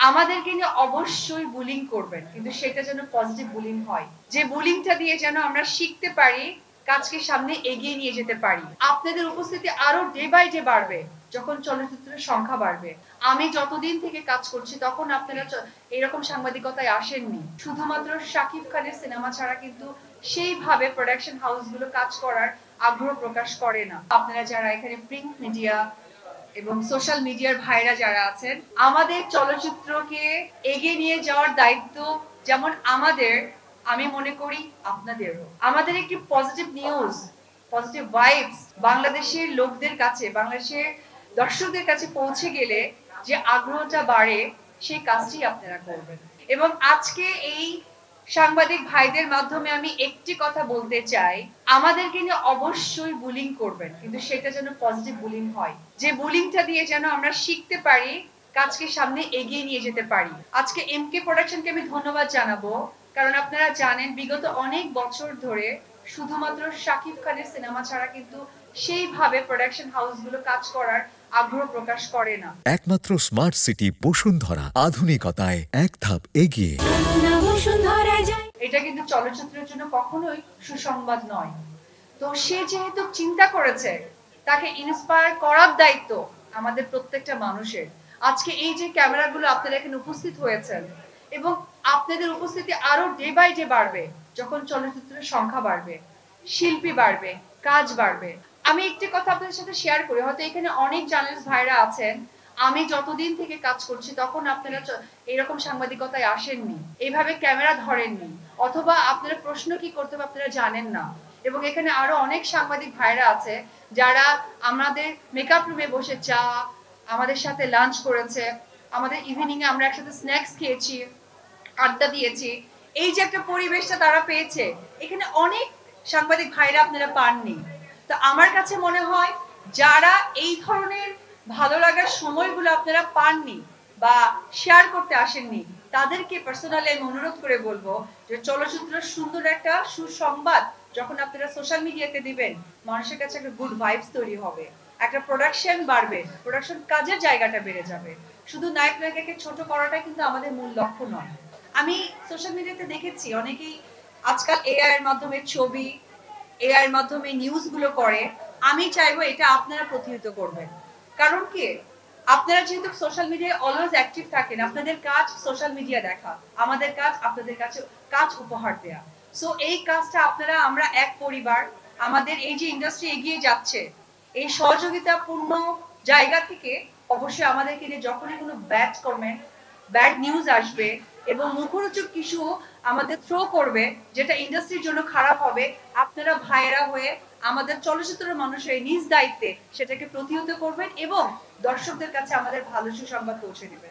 আমাদেরকে নিয়ে অবশ্যই বুলিং করবেন, কিন্তু সেটা যেন পজিটিভ বুলিং হয়, যে বুলিংটা দিয়ে যেন আমরা শিখতে পারি, কাজকে সামনে এগিয়ে নিয়ে যেতে পারি। আপনাদের উপস্থিতি আরো ডে বাই ডে বাড়বে যখন চলচ্চিত্রের সংখ্যা বাড়বে। আমি যতদিন থেকে কাজ করছি তখন আপনারা এরকম সাংবাদিকতায় আসেননি। শুধুমাত্র শাকিব খানের সিনেমা ছাড়া কিন্তু সেইভাবে প্রোডাকশন হাউসগুলো কাজ করার আগ্রহ প্রকাশ করে না। আপনারা যারা এখানে প্রিন্ট মিডিয়া এবং সোশ্যাল মিডিয়ার ভাইরা যারা আছেন, আমাদের চলচ্চিত্রকে এগিয়ে নিয়ে যাওয়ার দায়িত্ব যেমন আমাদের, আমি মনে করি আপনাদেরও। আমাদের একটি পজিটিভ নিউজ, পজিটিভ ভাইবস বাংলাদেশের লোকদের কাছে, বাংলাদেশের দর্শকদের কাছে পৌঁছে গেলে যে আগ্রহটা বাড়ে, সেই কাজটি আপনারা করবেন। এবং আজকে এই সাংবাদিক ভাইদের মাধ্যমে আমি একটি কথা বলতে চাই, আমাদেরকে নিয়ে অবশ্যই বুলিং করবেন, কিন্তু সেটা যেন পজিটিভ বুলিং হয়, যে বুলিংটা দিয়ে যেন আমরা শিখতে পারি, কাজকে সামনে এগিয়ে নিয়ে যেতে পারি। আজকে এমকে প্রোডাকশনকে আমি ধন্যবাদ জানাবো, কারণ আপনারা জানেন বিগত অনেক বছর ধরে শুধুমাত্র শাকিব খানের সিনেমা ছাড়া কিন্তু সেইভাবে প্রোডাকশন হাউসগুলো কাজ করার আগ্রহ প্রকাশ করে না। একমাত্র স্মার্ট সিটি বসুন্ধরা, আধুনিকতায় এক ধাপ এগিয়ে। এটা কিন্তু চলচ্চিত্রের জন্য কখনোই সুসংবাদ নয়। তো সে যেহেতু চিন্তা করেছে, তাকে ইন্সপায়ার করার দায়িত্ব আমাদের প্রত্যেকটা মানুষের। আজকে এই যে ক্যামেরাগুলো আপনারা এখানে উপস্থিত হয়েছেন, এবং আপনাদের উপস্থিতি আরো ডে বাই ডে বাড়বে যখন চলচ্চিত্রের সংখ্যা বাড়বে, শিল্পী বাড়বে, কাজ বাড়বে। আমি একটি কথা আপনাদের সাথে শেয়ার করি, হয়তো এখানে অনেক জার্নালিস্ট ভাইরা আছেন, আমি যতদিন থেকে কাজ করছি তখন আপনারা এরকম সাংবাদিকতায় আসেননি, এইভাবে ক্যামেরা ধরেননি, অথবা আপনারা প্রশ্ন কি করতে হবে আপনারা জানেন না। এবং এখানে আরো অনেক সাংবাদিক ভাইরা আছে যারা আমাদের মেকআপ রুমে বসে চা, আমাদের সাথে লাঞ্চ করেছে, আমাদের ইভিনিং এ আমরা একসাথে স্ন্যাক্স খেয়েছি, আড্ডা দিয়েছি। এই যে একটা পরিবেশটা তারা পেয়েছে, এখানে অনেক সাংবাদিক ভাইরা আপনারা পাননি। তো আমার কাছে মনে হয় যারা এই ধরনের ভালো লাগার সময়গুলো আপনারা পাননি বা শেয়ার করতে আসেননি, তাদেরকে পার্সোনালি আমি অনুরোধ করে বলবো যে চলচ্চিত্রের সুন্দর একটা সুসংবাদ যখন আপনারা সোশ্যাল মিডিয়াতে দিবেন, মানুষের কাছে একটা গুড ভাইবস তৈরি হবে, একটা প্রোডাকশন বাড়বে, প্রোডাকশন কাজের জায়গাটা বেড়ে যাবে। শুধু নায়ক নায়িকাকে ছোট করাটা কিন্তু আমাদের মূল লক্ষ্য নয়। আমি সোশ্যাল মিডিয়াতে দেখেছি অনেকেই আজকাল এআই এর মাধ্যমে ছবি, এআই এর মাধ্যমে নিউজ গুলো করে। আমি চাইবো এটা আপনারা প্রতিহত করবেন। কারণ কি, আপনারা যেহেতু সোশ্যাল মিডিয়ায় অলওয়েজ অ্যাক্টিভ থাকেন, আপনাদের কাজ সোশ্যাল মিডিয়া দেখা, আমাদের কাজ আপনাদের কাছে কাজ উপহার দেয়া। সো এই কাজটা আপনারা, আমরা এক পরিবার, আমাদের এই যে ইন্ডাস্ট্রি এগিয়ে যাচ্ছে, এই সহযোগিতাপূর্ণ জায়গা থেকে অবশ্যই আমাদেরকে নিয়ে যখনই কোনো ব্যাড কমেন্ট, ব্যাড নিউজ আসবে এবং মুখরোচক কিছু আমাদের থ্রো করবে যেটা ইন্ডাস্ট্রির জন্য খারাপ হবে, আপনারা ভাইয়েরা হয়ে আমাদের চলচ্চিত্রের মানুষের নিজ দায়িত্বে সেটাকে প্রতিহত করবেন এবং দর্শকদের কাছে আমাদের ভালো সুসংবাদ পৌঁছে দিবেন।